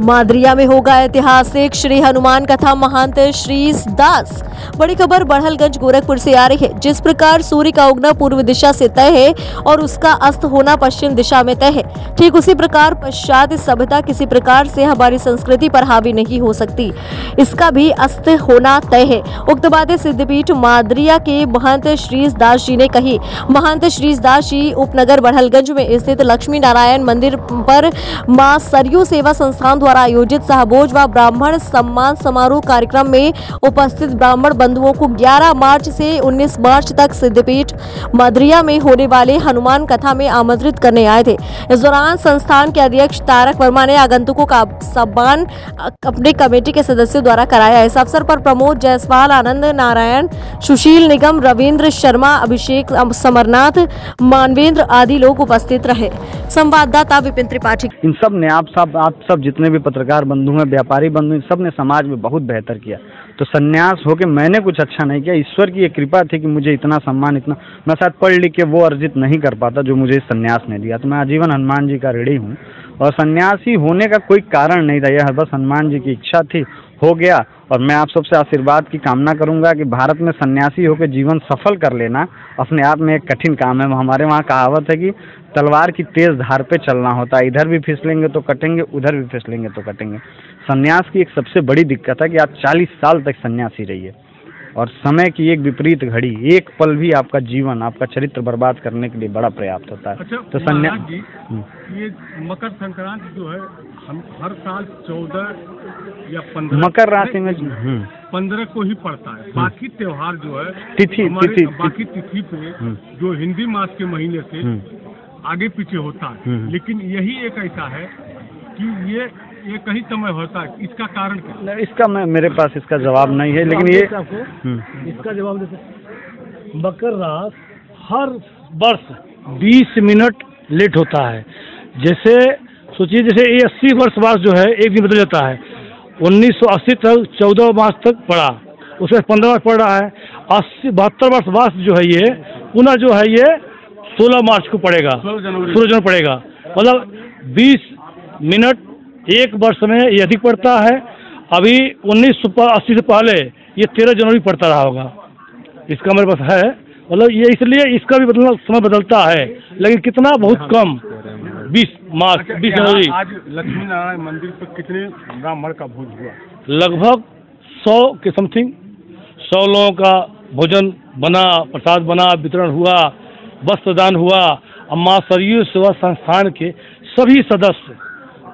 मादरिया में होगा ऐतिहासिक श्री हनुमान कथा महंत श्री दास। बड़ी खबर बड़हलगंज गोरखपुर से आ रही है। जिस प्रकार सूर्य का उगना पूर्व दिशा से तय है और उसका अस्त होना पश्चिम दिशा में तय है, ठीक उसी प्रकार पश्चात सभ्यता किसी प्रकार से हमारी संस्कृति पर हावी नहीं हो सकती, इसका भी अस्त होना तय है। उक्त बातें सिद्धपीठ मादरिया के महंत श्री दास जी ने कही। महंत श्री दास जी उपनगर बड़हलगंज में स्थित लक्ष्मी नारायण मंदिर पर मां सरयू सेवा संस्थान द्वारा आयोजित सहभोज व ब्राह्मण सम्मान समारोह कार्यक्रम में उपस्थित ब्राह्मण बंधुओं को 11 मार्च से 19 मार्च तक सिद्धपीठ मादरिया में होने वाले हनुमान कथा में आमंत्रित करने आए थे। इस दौरान संस्थान के अध्यक्ष तारक वर्मा ने आगंतुकों का सम्मान अपने कमेटी के सदस्यों द्वारा कराया। इस अवसर पर प्रमोद जायसवाल, आनंद नारायण, सुशील निगम, रविंद्र शर्मा, अभिषेक समरनाथ, मानवेंद्र आदि लोग उपस्थित रहे। संवाददाता विपिन त्रिपाठी। इन सब ने आप सब जितने भी पत्रकार बंधु हैं, व्यापारी बंधु, इन सब ने समाज में बहुत बेहतर किया। तो संन्यास होके मैंने कुछ अच्छा नहीं किया, ईश्वर की एक कृपा थी कि मुझे इतना सम्मान, इतना मैं शायद पढ़ लिख के वो अर्जित नहीं कर पाता जो मुझे संन्यास ने दिया। तो मैं आजीवन हनुमान जी का ऋणी हूँ और सन्यासी होने का कोई कारण नहीं था, यह बस हनुमान जी की इच्छा थी, हो गया। और मैं आप सबसे आशीर्वाद की कामना करूंगा कि भारत में सन्यासी होकर जीवन सफल कर लेना अपने आप में एक कठिन काम है। हमारे वहाँ कहावत है कि तलवार की तेज धार पे चलना होता है, इधर भी फिसलेंगे तो कटेंगे, उधर भी फिसलेंगे तो कटेंगे। सन्यास की एक सबसे बड़ी दिक्कत है कि आप 40 साल तक सन्यासी रहिए और समय की एक विपरीत घड़ी, एक पल भी आपका जीवन, आपका चरित्र बर्बाद करने के लिए बड़ा पर्याप्त होता है। अच्छा, तो सन्यास जी, ये मकर संक्रांति जो है हम हर साल 14 या 15 मकर राशि में 15 को ही पड़ता है। बाकी त्योहार जो है तिथि बाकी तिथि पे जो हिंदी मास के महीने से आगे पीछे होता है, लेकिन यही एक ऐसा है कि ये कहीं समय होता है। इसका कारण क्या? इसका मेरे पास इसका जवाब नहीं है, लेकिन ये इसका जवाब देते मकर रास हर वर्ष 20 मिनट लेट होता है। जैसे सोचिए, जैसे ये 80 वर्ष बाद जो है एक दिन बदल जाता है। 1980 तक 14 मार्च तक पड़ा, उसमें 15 मार्च पड़ रहा है। 72 वर्ष बाद जो है ये पुनः जो है ये 16 मार्च को पड़ेगा, 16 जनवरी पड़ेगा। मतलब 20 मिनट एक वर्ष में ये अधिक पड़ता है। अभी 1980 से पहले ये 13 जनवरी पड़ता रहा होगा। इसका मेरे पास है, मतलब ये इसलिए इसका भी समय बदलता है, लेकिन कितना बहुत कम, 20 मार्च 20 जनवरी। आज लक्ष्मी नारायण मंदिर पर कितने ब्राह्मण का भोज हुआ? लगभग 100 के समथिंग, 100 लोगों का भोजन बना, प्रसाद बना, वितरण हुआ, वस्त्रदान हुआ। मां सरयू सेवा संस्थान के सभी सदस्य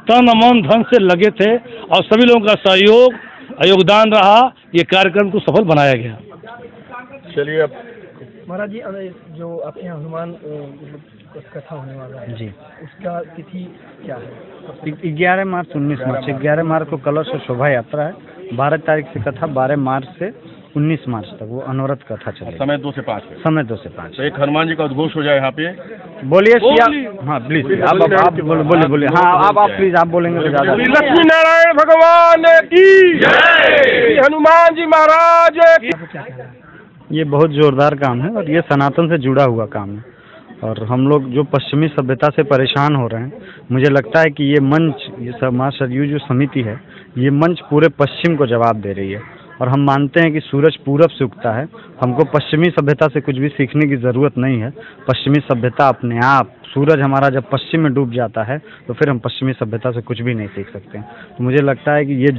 तन मन धन से लगे थे और सभी लोगों का सहयोग योगदान रहा, ये कार्यक्रम को सफल बनाया गया। चलिए, अब महाराज जी, जो आपके यहाँ हनुमान कथा होने वाला है जी, उसका तिथि क्या है? 11 मार्च 19 मार्च 11 मार्च को कलश और शोभा यात्रा है। 12 तारीख से कथा, 12 मार्च से 19 मार्च तक वो अनवरत कथा चलेगी। समय 2 से 5 है। समय 2 से 5। तो एक हनुमान जी का उद्घोष हो जाए यहाँ पे। बोलिए हाँ प्लीज, आप बोलिए। हाँ आप प्लीज, आप बोलेंगे तो ज्यादा। लक्ष्मी नारायण भगवान की जय, हनुमान जी महाराज की। ये बहुत जोरदार काम है और ये सनातन से जुड़ा हुआ काम है। और हम लोग जो पश्चिमी सभ्यता से परेशान हो रहे हैं, मुझे लगता है कि ये मंच, ये मां सरयू जो समिति है, ये मंच पूरे पश्चिम को जवाब दे रही है। और हम मानते हैं कि सूरज पूरब से उगता है, हमको पश्चिमी सभ्यता से कुछ भी सीखने की ज़रूरत नहीं है। पश्चिमी सभ्यता अपने आप, सूरज हमारा जब पश्चिम में डूब जाता है तो फिर हम पश्चिमी सभ्यता से कुछ भी नहीं सीख सकते हैं। तो मुझे लगता है कि ये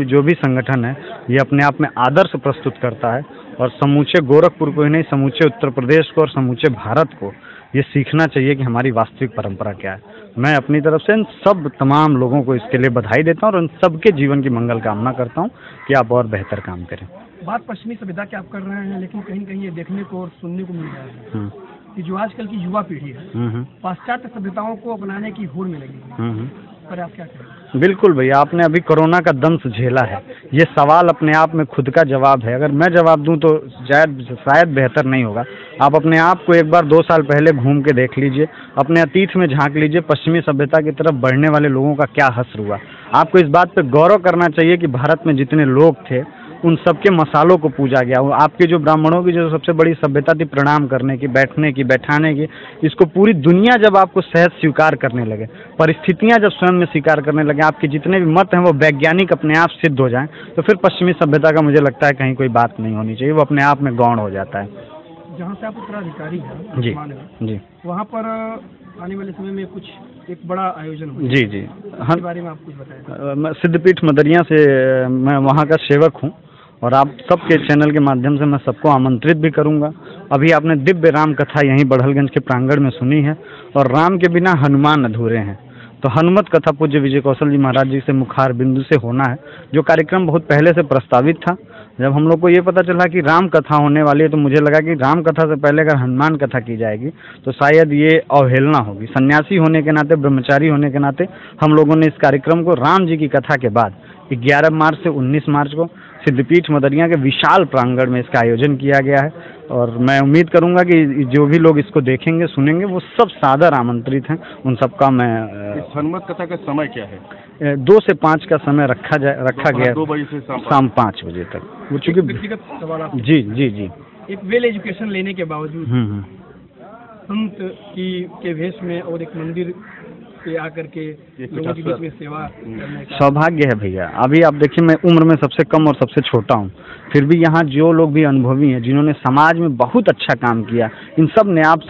जो भी संगठन है, ये अपने आप में आदर्श प्रस्तुत करता है और समूचे गोरखपुर को ही नहीं, समूचे उत्तर प्रदेश को और समूचे भारत को ये सीखना चाहिए कि हमारी वास्तविक परंपरा क्या है। मैं अपनी तरफ से इन सब तमाम लोगों को इसके लिए बधाई देता हूँ और उन सबके जीवन की मंगल कामना करता हूँ कि आप और बेहतर काम करें। बात पश्चिमी सभ्यता की आप कर रहे हैं, लेकिन कहीं कहीं ये देखने को और सुनने को मिल रहा है कि जो आजकल की युवा पीढ़ी है पाश्चात्य सभ्यताओं को अपनाने की होड़ में लगी है। पर आप क्या कहें? बिल्कुल भैया, आपने अभी कोरोना का दंश झेला है। ये सवाल अपने आप में खुद का जवाब है। अगर मैं जवाब दूं तो शायद बेहतर नहीं होगा। आप अपने आप को एक बार 2 साल पहले घूम के देख लीजिए, अपने अतीत में झांक लीजिए, पश्चिमी सभ्यता की तरफ बढ़ने वाले लोगों का क्या हश्र हुआ। आपको इस बात पे गौरव करना चाहिए कि भारत में जितने लोग थे उन सबके मसालों को पूजा गया। वो आपके जो ब्राह्मणों की जो सबसे बड़ी सभ्यता थी प्रणाम करने की, बैठने की, बैठाने की, इसको पूरी दुनिया जब आपको सहज स्वीकार करने लगे, परिस्थितियां जब स्वयं में स्वीकार करने लगे, आपके जितने भी मत हैं वो वैज्ञानिक अपने आप सिद्ध हो जाएं, तो फिर पश्चिमी सभ्यता का मुझे लगता है कहीं कोई बात नहीं होनी चाहिए, वो अपने आप में गौण हो जाता है। जहाँ से आप उत्तराधिकारी हैं जी जी, वहाँ पर आने वाले समय में कुछ एक बड़ा आयोजन हो, जी जी, इसके बारे में आप कुछ बताएं। मैं सिद्धपीठ मदरिया से मैं वहाँ का सेवक हूँ और आप सबके चैनल के माध्यम से मैं सबको आमंत्रित भी करूँगा। अभी आपने दिव्य राम कथा यहीं बढ़लगंज के प्रांगण में सुनी है और राम के बिना हनुमान अधूरे हैं, तो हनुमत कथा पूज्य विजय कौशल जी महाराज जी से मुखार बिंदु से होना है, जो कार्यक्रम बहुत पहले से प्रस्तावित था। जब हम लोग को ये पता चला कि राम कथा होने वाली है तो मुझे लगा कि राम कथा से पहले अगर हनुमान कथा की जाएगी तो शायद ये अवहेलना होगी। सन्यासी होने के नाते, ब्रह्मचारी होने के नाते हम लोगों ने इस कार्यक्रम को राम जी की कथा के बाद 11 मार्च से 19 मार्च को सिद्धपीठ मदरिया के विशाल प्रांगण में इसका आयोजन किया गया है और मैं उम्मीद करूंगा कि जो भी लोग इसको देखेंगे, सुनेंगे, वो सब सादर आमंत्रित हैं। उन सबका मैं इस हनुमत कथा का समय क्या है? 2 से 5 का समय रखा गया, 2 बजे से शाम 5 बजे तक। वो चूँकि व्यक्तिगत सवाल आप, जी जी जी, एक वेल एजुकेशन लेने के बावजूद संत के भेष में और एक मंदिर पे आकर के लोगों के बीच में सेवा करने का सौभाग्य है भैया। अभी आप देखिए, मैं उम्र में सबसे कम और सबसे छोटा हूँ, फिर भी यहाँ जो लोग भी अनुभवी हैं, जिन्होंने समाज में बहुत अच्छा काम किया, इन सब ने आप